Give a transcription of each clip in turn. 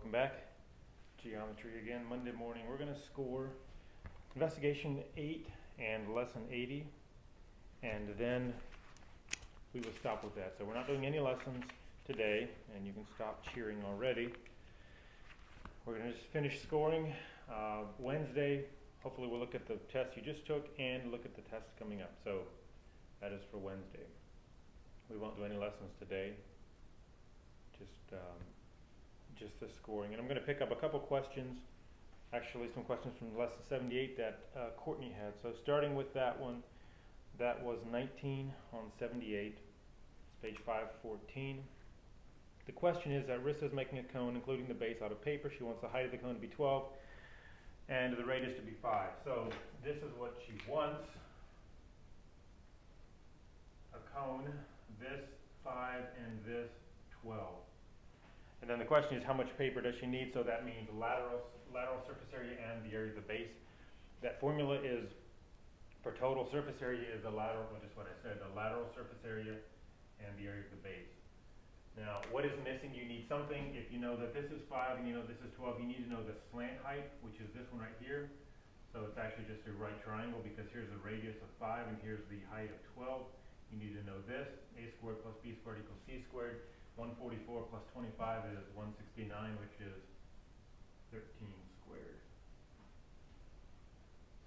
Welcome back. Geometry again, Monday morning. We're going to score investigation 8 and lesson 80, and then we will stop with that. So we're not doing any lessons today, and you can stop cheering already. We're going to just finish scoring. Wednesday, hopefully we'll look at the test you just took and look at the tests coming up. So that is for Wednesday. We won't do any lessons today. Just the scoring. And I'm going to pick up a couple questions, actually some questions from lesson 78 that Courtney had. So starting with that one, that was 19 on 78. It's page 514. The question is that Rissa is making a cone, including the base, out of paper. She wants the height of the cone to be 12 and the radius to be 5. So this is what she wants. A cone, this 5 and this 12. And then the question is, how much paper does she need? So that means lateral surface area and the area of the base. That formula is, for total surface area, is the lateral, which is what I said, the lateral surface area and the area of the base. Now, what is missing? You need something. If you know that this is 5 and you know this is 12, you need to know the slant height, which is this one right here. So it's actually just a right triangle, because here's the radius of 5 and here's the height of 12. You need to know this. A squared plus b squared equals c squared. 144 plus 25 is 169, which is 13 squared.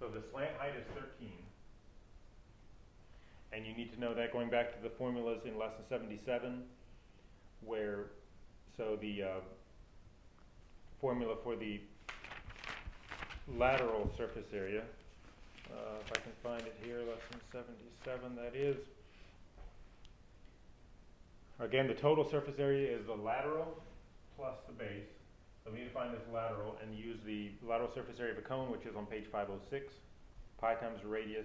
So the slant height is 13. And you need to know that going back to the formulas in lesson 77, where, so the formula for the lateral surface area, if I can find it here, lesson 77, that is, again, the total surface area is the lateral plus the base. So we need to find this lateral and use the lateral surface area of a cone, which is on page 506, pi times radius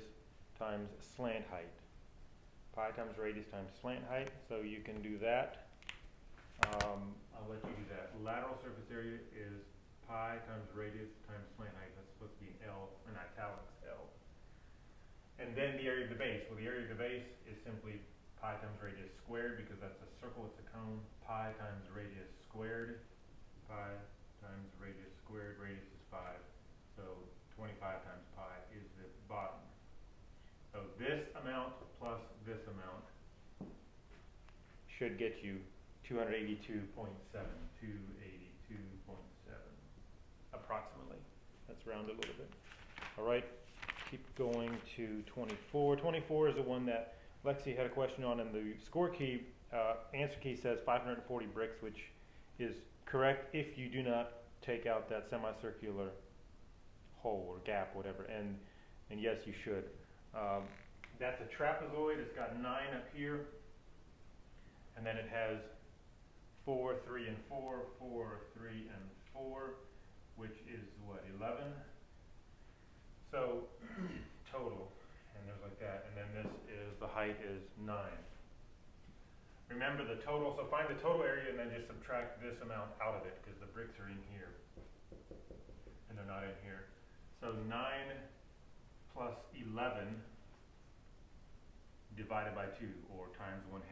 times slant height. Pi times radius times slant height. So you can do that. I'll let you do that. Lateral surface area is pi times radius times slant height. That's supposed to be an L, an italics L. And then the area of the base. Well, the area of the base is simply pi times radius squared, because that's a circle, it's a cone. Pi times radius squared. Pi times radius squared, radius is 5. So 25 times pi is the bottom. So this amount plus this amount should get you 282.7. 282.7 approximately. Let's round it a little bit. All right, keep going to 24. 24 is the one that Lexi had a question on, and the score key, answer key says 540 bricks, which is correct if you do not take out that semicircular hole or gap, whatever, and yes, you should. That's a trapezoid. It's got 9 up here, and then it has 4, 3, and 4, 4, 3, and 4, which is what, 11? So total. And there's like that, and then this is, the height is 9. Remember the total, so find the total area and then just subtract this amount out of it, because the bricks are in here, and they're not in here. So 9 plus 11 divided by 2, or times 1/2,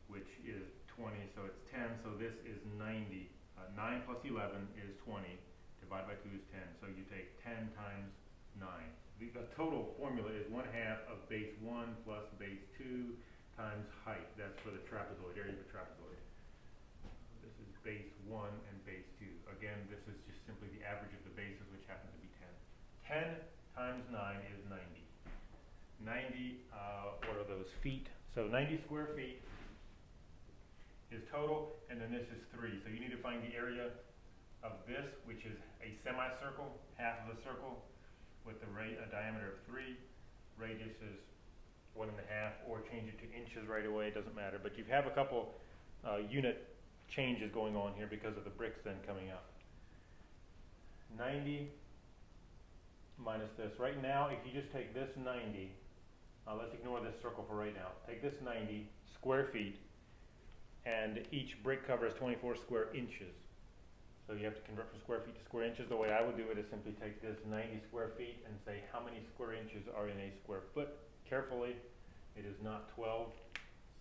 which is 20, so it's 10, so this is 90. 9 plus 11 is 20, divided by 2 is 10, so you take 10 times 9. The total formula is 1/2 of base 1 plus base 2 times height. That's for the trapezoid, area of a trapezoid. This is base 1 and base 2. Again, this is just simply the average of the bases, which happens to be 10. 10 times 9 is 90. 90, what are those, feet? So 90 square feet is total, and then this is 3. So you need to find the area of this, which is a semicircle, half of a circle, with a diameter of 3, radius is 1.5, or change it to inches right away, it doesn't matter. But you have a couple unit changes going on here because of the bricks then coming up. 90 minus this. Right now, if you just take this 90, let's ignore this circle for right now. Take this 90 square feet, and each brick cover is 24 square inches. So you have to convert from square feet to square inches. The way I would do it is simply take this 90 square feet and say how many square inches are in a square foot. Carefully, it is not 12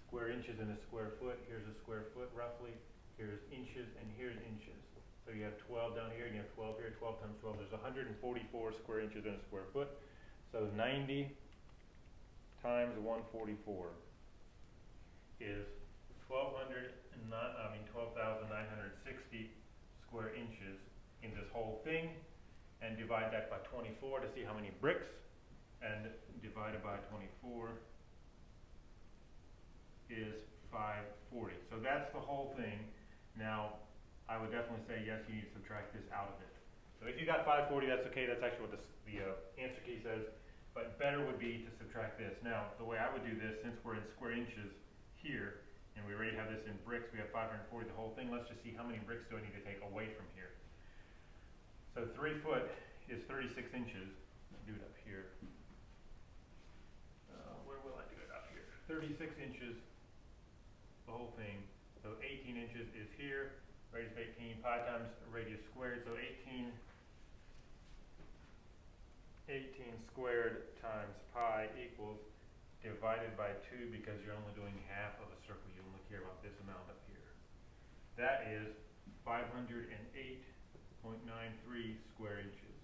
square inches in a square foot. Here's a square foot roughly. here's inches, and here's inches. So you have 12 down here, and you have 12 here, 12 times 12, there's 144 square inches in a square foot. So 90 times 144 is 12,960 square inches in this whole thing, and divide that by 24 to see how many bricks, and divided by 24 is 540. So that's the whole thing. Now, I would definitely say yes, you need to subtract this out of it. So if you got 540, that's okay. That's actually what the answer key says. But better would be to subtract this. Now, the way I would do this, since we're in square inches here, and we already have this in bricks, we have 540 the whole thing. Let's just see how many bricks do I need to take away from here. So 3 foot is 36 inches. Do it up here. Where will I do it? Up here. 36 inches, the whole thing. So 18 inches is here. Radius of 18, pi times radius squared. So 18 squared times pi equals divided by 2, because you're only doing half of a circle. You only care about this amount up here. That is 508.93 square inches.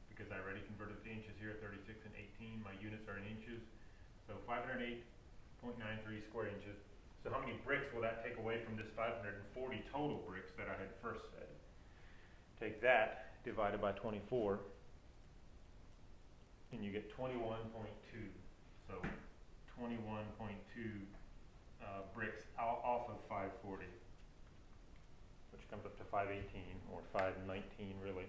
Because I already converted the inches here, 36 and 18. My units are in inches. So 508.93 square inches. So how many bricks will that take away from this 540 total bricks that I had first said? Take that divided by 24, and you get 21.2. So 21.2 bricks off of 540, which comes up to 518 or 519 really.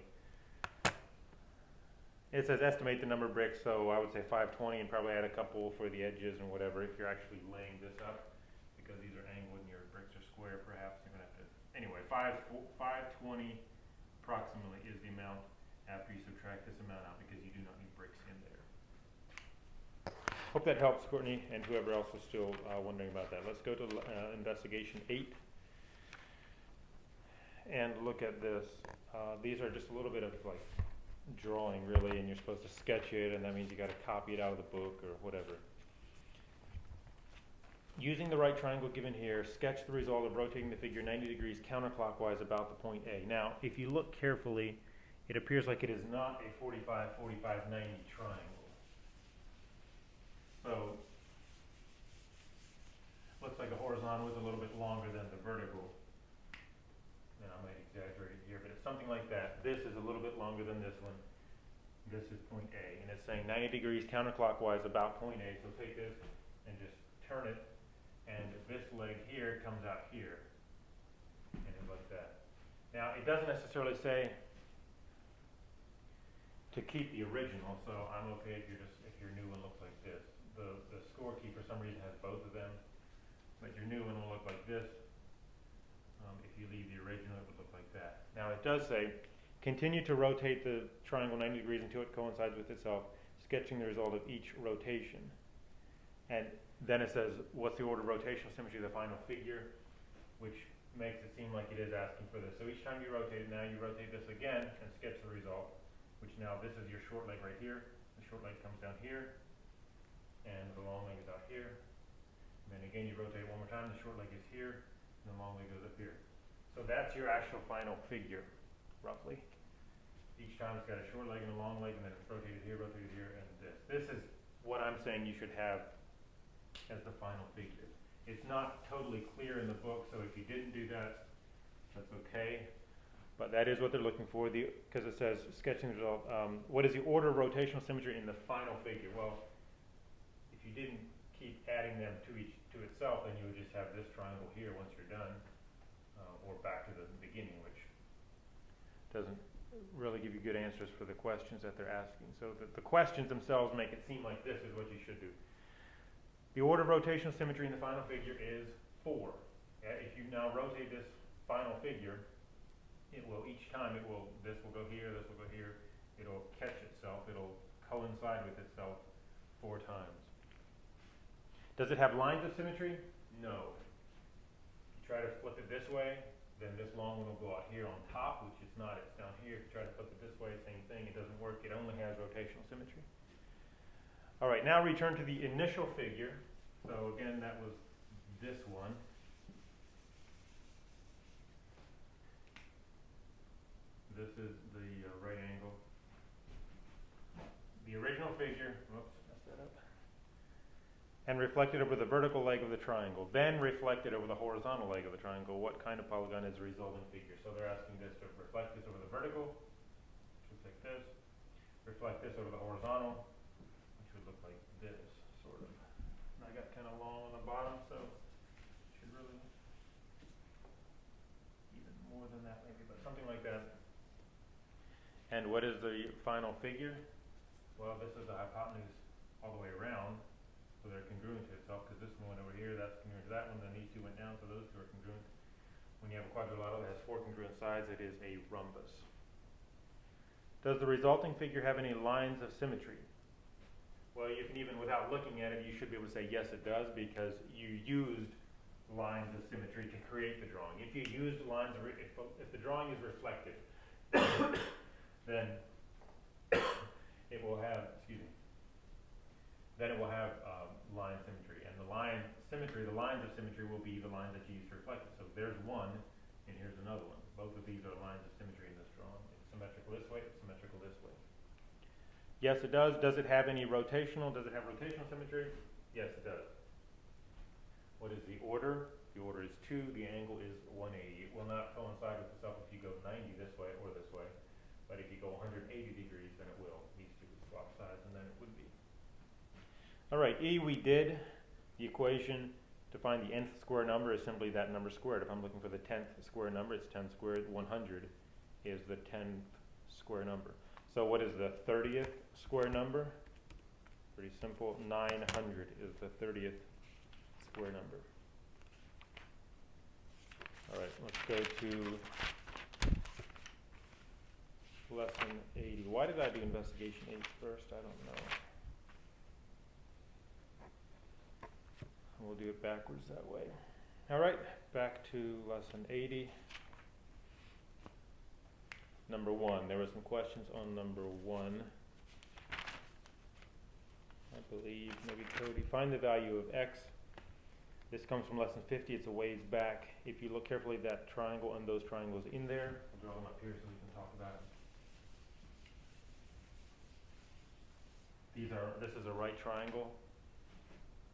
It says estimate the number of bricks, so I would say 520 and probably add a couple for the edges and whatever if you're actually laying this up, because these are angled and your bricks are square perhaps. You're going to have to, anyway, 520 approximately is the amount after you subtract this amount out, because you do not need bricks in there. Hope that helps, Courtney, and whoever else was still wondering about that. Let's go to investigation 8 and look at this. These are just a little bit of like drawing really, and you're supposed to sketch it, and that means you got to copy it out of the book or whatever. Using the right triangle given here, sketch the result of rotating the figure 90 degrees counterclockwise about the point A. Now, if you look carefully, it appears like it is not a 45, 45, 90 triangle. So, looks like the horizontal is a little bit longer than the vertical. And I might exaggerate it here, but it's something like that. This is a little bit longer than this one. This is point A, and it's saying 90 degrees counterclockwise about point A. So take this and just turn it, and this leg here comes out here, and it's like that. Now, it doesn't necessarily say to keep the original, so I'm okay if your new one looks like this. The score key for some reason has both of them, but your new one will look like this. If you leave the original, it would look like that. Now it does say, continue to rotate the triangle 90 degrees until it coincides with itself, sketching the result of each rotation. And then it says, what's the order of rotational symmetry of the final figure, which makes it seem like it is asking for this. So each time you rotate it, now you rotate this again and sketch the result, which now this is your short leg right here. The short leg comes down here, and the long leg is out here. And then again, you rotate it one more time, the short leg is here, and the long leg goes up here. So that's your actual final figure, roughly. Each time it's got a short leg and a long leg, and then it's rotated here, and this. This is what I'm saying you should have as the final figure. It's not totally clear in the book, so if you didn't do that, that's okay. But that is what they're looking for, because it says, sketching the result, what is the order of rotational symmetry in the final figure? Well, if you didn't keep adding them to itself, then you would just have this triangle here once you're done, or back to the beginning, which doesn't really give you good answers for the questions that they're asking. So the questions themselves make it seem like this is what you should do. The order of rotational symmetry in the final figure is 4. If you now rotate this final figure, it will, each time this will go here, this will go here, it'll catch itself, it'll coincide with itself 4 times. Does it have lines of symmetry? No. You try to flip it this way, then this long one will go out here on top, which it's not, it's down here. If you try to flip it this way, same thing, it doesn't work, it only has rotational symmetry. All right, now return to the initial figure. So again, that was this one. and reflect it over the vertical leg of the triangle, then reflect it over the horizontal leg of the triangle, what kind of polygon is the resulting figure? So they're asking this to reflect this over the vertical, which looks like this, reflect this over the horizontal, which would look like this, sort of. And I got kind of long on the bottom, so should really, even more than that maybe, but something like that. And what is the final figure? Well, this is the hypotenuse all the way around, so they're congruent to itself, because this one went over here, that's congruent to that one, then these two went down, so those two are congruent. When you have a quadrilateral that has 4 congruent sides, it is a rhombus. Does the resulting figure have any lines of symmetry? Well, you can even, without looking at it, you should be able to say yes, it does, because you used lines of symmetry to create the drawing. If you used lines of, if the drawing is reflective, then it will have, then it will have line symmetry. And the line symmetry, the lines of symmetry will be the lines that you use to reflect it. So there's one, and here's another one. Both of these are lines of symmetry in this drawing. It's symmetrical this way, it's symmetrical this way. Yes, it does. Does it have any rotational? Does it have rotational symmetry? Yes, it does. What is the order? The order is 2, the angle is 180. It will not coincide with itself if you go 90 this way or this way. But if you go 180 degrees, then it will. These two would swap sides, and then it would be. All right, E, we did. The equation to find the nth square number is simply that number squared. If I'm looking for the 10th square number, it's 10 squared. 100 is the 10th square number. So what is the 30th square number? Pretty simple. 900 is the 30th square number. All right, let's go to lesson 80. Why did I do investigation 8 first? I don't know. We'll do it backwards that way. All right, back to lesson 80. Number 1. There were some questions on number 1. I believe, maybe Cody. Find the value of x. This comes from lesson 50. It's a ways back. If you look carefully at that triangle and those triangles in there, I'll draw them up here so we can talk about it. This is a right triangle.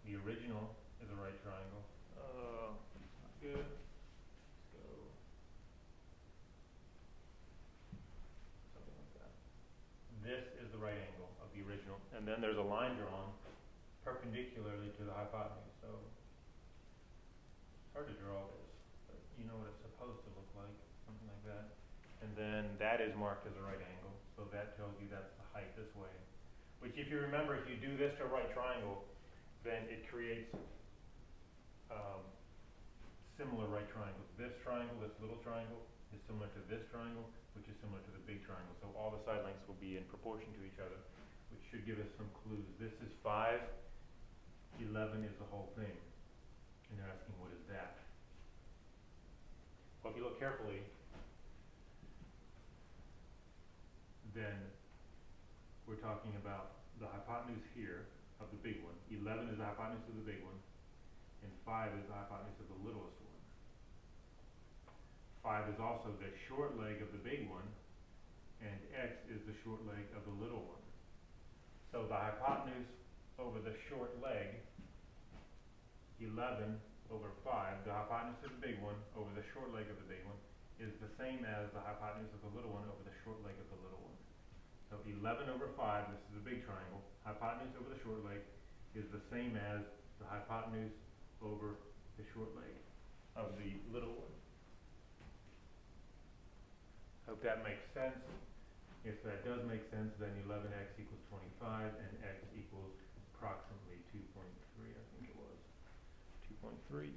The original is a right triangle. That's not good. Let's go something like that. This is the right angle of the original, and then there's a line drawn perpendicularly to the hypotenuse. So it's hard to draw this, but you know what it's supposed to look like, something like that. And then that is marked as a right angle, so that tells you that's the height this way. Which, if you remember, if you do this to a right triangle, then it creates similar right triangles. This triangle, this little triangle, is similar to this triangle, which is similar to the big triangle. So all the side lengths will be in proportion to each other, which should give us some clues. This is 5, 11 is the whole thing. And they're asking, what is that? Well, if you look carefully, then we're talking about the hypotenuse here of the big one. 11 is the hypotenuse of the big one, and 5 is the hypotenuse of the littlest one. 5 is also the short leg of the big one, and x is the short leg of the little one. So the hypotenuse over the short leg, 11 over 5, the hypotenuse of the big one over the short leg of the big one, is the same as the hypotenuse of the little one over the short leg of the little one. So 11 over 5, this is a big triangle, hypotenuse over the short leg is the same as the hypotenuse over the short leg of the little one. Hope that makes sense. If that does make sense, then 11x equals 25 and x equals approximately 2.3, I think it was. 2.3.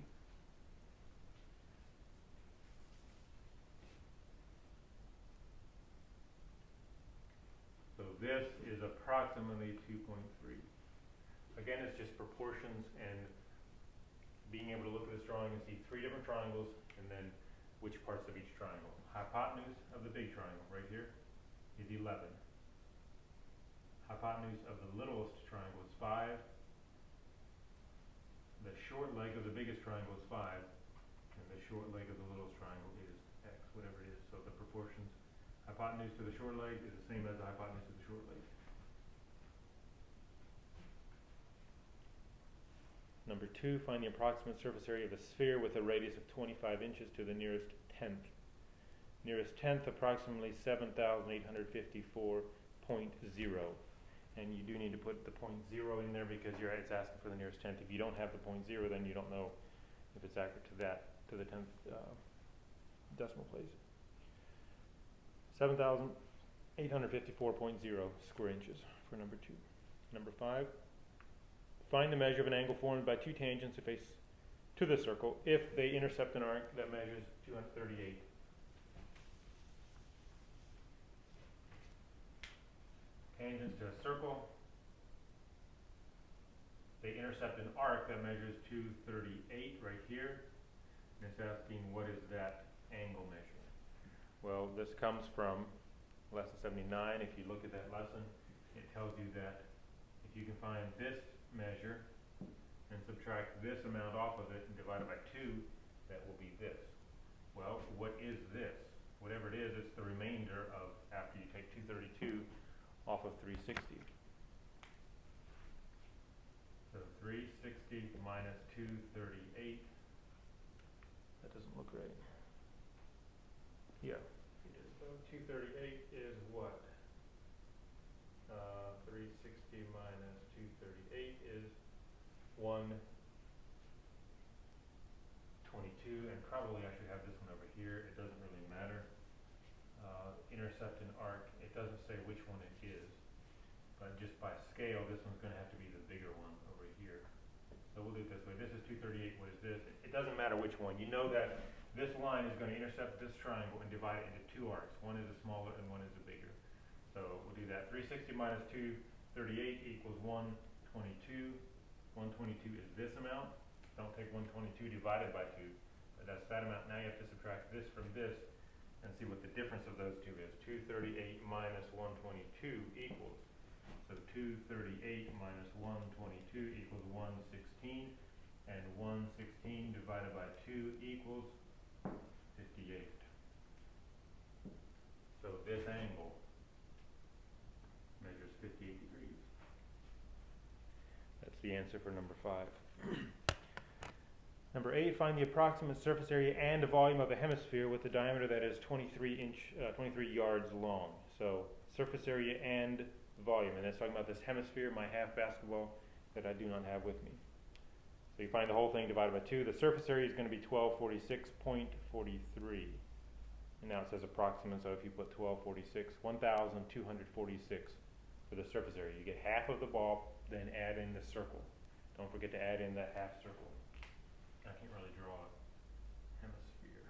So this is approximately 2.3. Again, it's just proportions and being able to look at this drawing and see 3 different triangles and then which parts of each triangle. Hypotenuse of the big triangle right here is 11. Hypotenuse of the littlest triangle is 5. The short leg of the biggest triangle is 5. And the short leg of the littlest triangle is x, whatever it is. So the proportions, hypotenuse to the short leg is the same as the hypotenuse of the short leg. Number 2, find the approximate surface area of a sphere with a radius of 25 inches to the nearest tenth. Nearest tenth, approximately 7,854.0. And you do need to put the 0.0 in there because it's asking for the nearest tenth. If you don't have the 0.0, then you don't know if it's accurate to the 10th decimal place. 7,854.0 square inches for number 2. Number 5, find the measure of an angle formed by two tangents that face to the circle if they intercept an arc that measures 238. Tangents to a circle, they intercept an arc that measures 238 right here, and it's asking what is that angle measure. Well, this comes from lesson 79. If you look at that lesson, it tells you that if you can find this measure and subtract this amount off of it and divide it by 2, that will be this. Well, what is this? Whatever it is, it's the remainder of, after you take 232 off of 360. So 360 minus 238, that doesn't look right. Yeah, it is. So 238 is what? 360 minus 238 is 122, and probably I should have this one over here. It doesn't really matter. Intercept an arc, it doesn't say which one it is, but just by scale, this one's going to have to be the bigger one over here. So we'll do it this way. This is 238. What is this? It doesn't matter which one. You know that this line is going to intercept this triangle and divide it into two arcs. One is a smaller and one is a bigger. So we'll do that. 360 minus 238 equals 122. 122 is this amount. Don't take 122 divided by 2, but that's that amount. Now you have to subtract this from this and see what the difference of those two is. 238 minus 122 equals, so 238 minus 122 equals 116, and 116 divided by 2 equals 58. So this angle measures 58 degrees. That's the answer for number 5. Number 8, find the approximate surface area and the volume of a hemisphere with a diameter that is 23 yards long. So surface area and volume, and that's talking about this hemisphere, my half basketball that I do not have with me. So you find the whole thing divided by 2. The surface area is going to be 1246.43. And now it says approximate, so if you put 1246, 1,246 for the surface area. You get half of the ball, then add in the circle. Don't forget to add in that half circle. I can't really draw a hemisphere.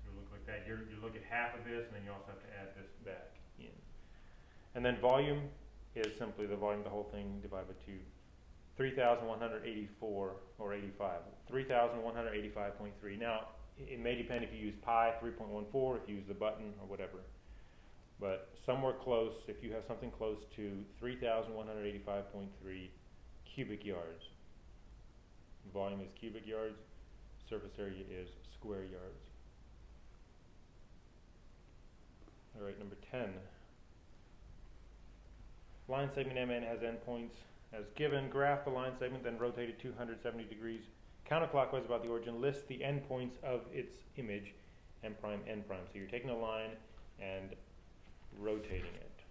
It'll look like that. You look at half of this, and then you also have to add this back in. And then volume is simply the volume of the whole thing divided by 2. 3,184 or 85. 3,185.3. Now, it may depend if you use pi 3.14, if you use the button or whatever. But somewhere close, if you have something close to 3,185.3 cubic yards. Volume is cubic yards, surface area is square yards. All right, number 10. Line segment MN has endpoints as given. Graph the line segment, then rotate it 270 degrees counterclockwise about the origin. List the endpoints of its image, M prime, N prime. So you're taking a line and rotating it.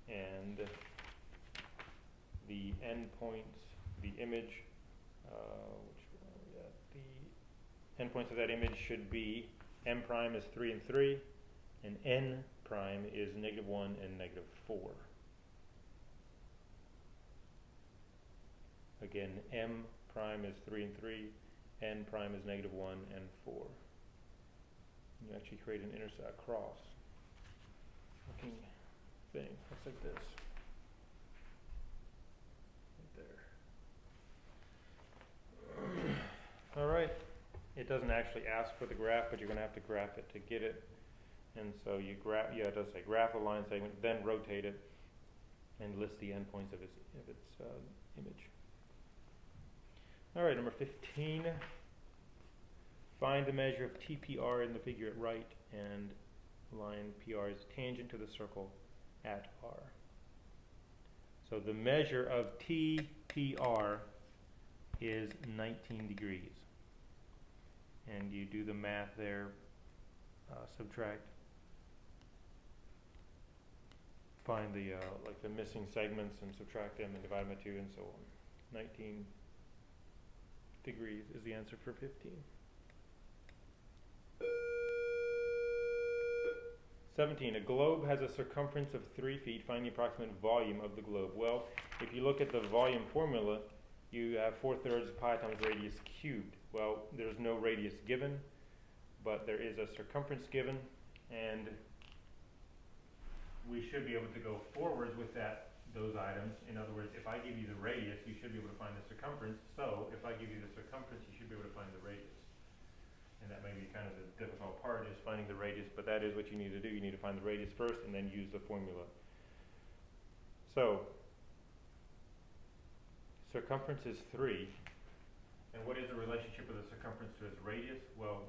And the endpoints, the image, which one are we at? The endpoints of that image should be M prime is 3 and 3, and N prime is -1 and -4. Again, M prime is 3 and 3, N prime is -1 and 4. You actually create an intersect cross looking thing. Looks like this. Right there. All right. It doesn't actually ask for the graph, but you're going to have to graph it to get it. And so you graph, it does say graph a line segment, then rotate it, and list the endpoints of its image. All right, number 15. Find the measure of TPR in the figure at right, and line PR is tangent to the circle at R. So the measure of T PR is 19 degrees. And you do the math there, subtract, find the like the missing segments and subtract them and divide by 2 and so on. 19 degrees is the answer for 15. 17. A globe has a circumference of 3 feet. Find the approximate volume of the globe. Well, if you look at the volume formula, you have 4/3 pi times radius cubed. Well, there's no radius given, but there is a circumference given, and we should be able to go forwards with those items. In other words, if I give you the radius, you should be able to find the circumference. So if I give you the circumference, you should be able to find the radius. And that may be kind of the difficult part, is finding the radius, but that is what you need to do. You need to find the radius first and then use the formula. So, circumference is 3. And what is the relationship of the circumference to its radius? Well,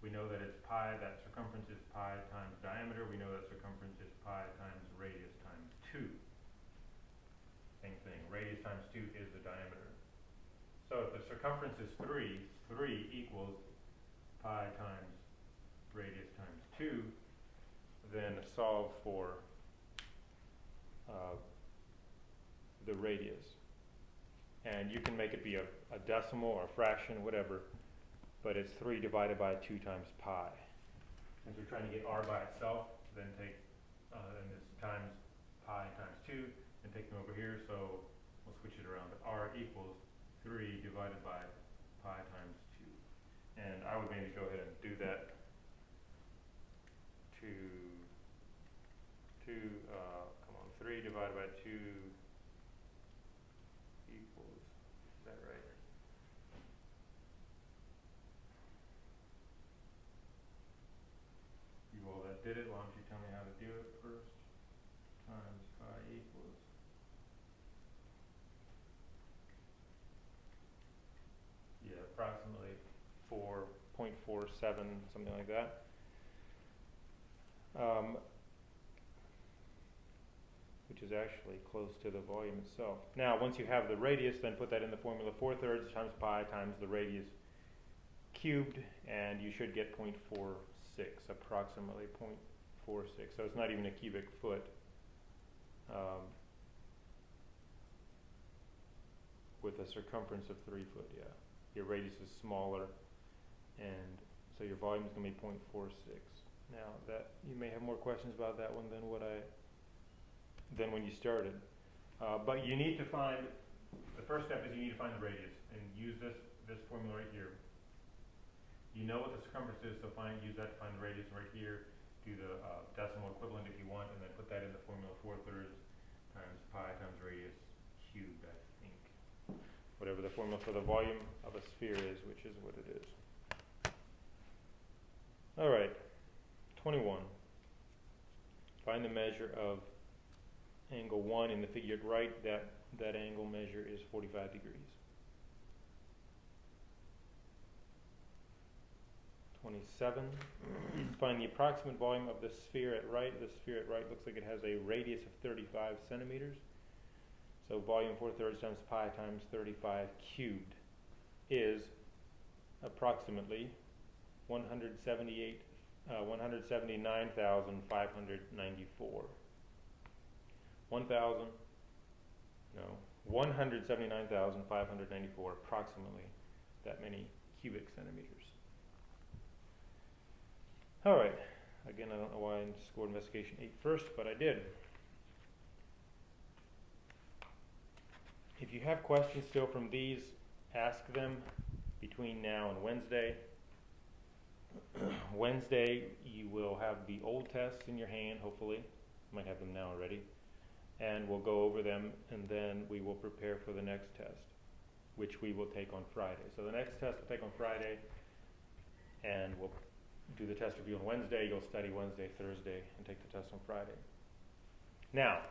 we know that it's pi, that circumference is pi times diameter. We know that circumference is pi times radius times 2. Same thing, radius times 2 is the diameter. So if the circumference is 3, 3 equals pi times radius times 2, then solve for the radius. And you can make it be a decimal or a fraction, whatever, but it's 3 divided by 2 times pi. Since we're trying to get r by itself, then take, and this times pi times 2, and take them over here, so we'll switch it around. R equals 3 divided by pi times 2. And I would maybe go ahead and do that come on, 3 divided by 2 equals, is that right? You all that did it, why don't you tell me how to do it first? Times pi equals, yeah, approximately 4.47, something like that. Which is actually close to the volume itself. Now, once you have the radius, then put that in the formula. 4/3 times pi times the radius cubed, and you should get 0.46, approximately 0.46. So it's not even a cubic foot. With a circumference of 3 foot, yeah. Your radius is smaller, and so your volume is going to be 0.46. Now, that you may have more questions about that one than when you started. But you need to find, the first step is you need to find the radius, and use this formula right here. You know what the circumference is, so use that to find the radius right here. Do the decimal equivalent if you want, and then put that in the formula. 4/3 times pi times radius cubed, I think. Whatever the formula for the volume of a sphere is, which is what it is. All right, 21. Find the measure of angle 1 in the figure at right. That angle measure is 45 degrees. 27. Find the approximate volume of the sphere at right. The sphere at right looks like it has a radius of 35 centimeters. So volume 4/3 times pi times 35 cubed is approximately 179,594. 179,594, approximately that many cubic centimeters. All right, again, I don't know why I scored investigation 8 first, but I did. If you have questions still from these, ask them between now and Wednesday. Wednesday, you will have the old tests in your hand, hopefully. You might have them now already. And we'll go over them, and then we will prepare for the next test, which we will take on Friday. So the next test we'll take on Friday, and we'll do the test review on Wednesday. You'll study Wednesday, Thursday, and take the test on Friday. Now,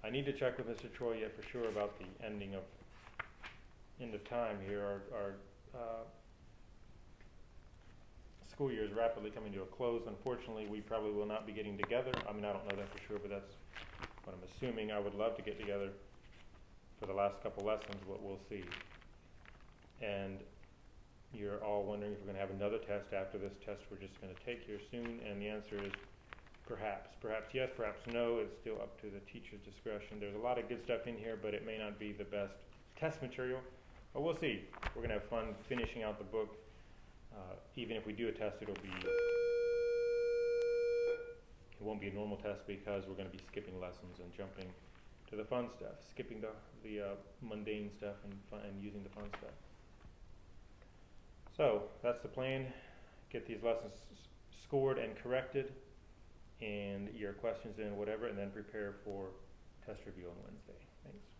I need to check with Mr. Troy yet for sure about the end of time here. Our school year is rapidly coming to a close. Unfortunately, we probably will not be getting together. I mean, I don't know that for sure, but that's what I'm assuming. I would love to get together for the last couple lessons, what we'll see. And you're all wondering if we're going to have another test after this test we're just going to take here soon, and the answer is perhaps. Perhaps yes, perhaps no. It's still up to the teacher's discretion. There's a lot of good stuff in here, but it may not be the best test material. But we'll see. We're going to have fun finishing out the book. Even if we do a test, it won't be a normal test because we're going to be skipping lessons and jumping to the fun stuff, skipping the mundane stuff and using the fun stuff. So that's the plan. Get these lessons scored and corrected, and your questions and whatever, and then prepare for test review on Wednesday. Thanks.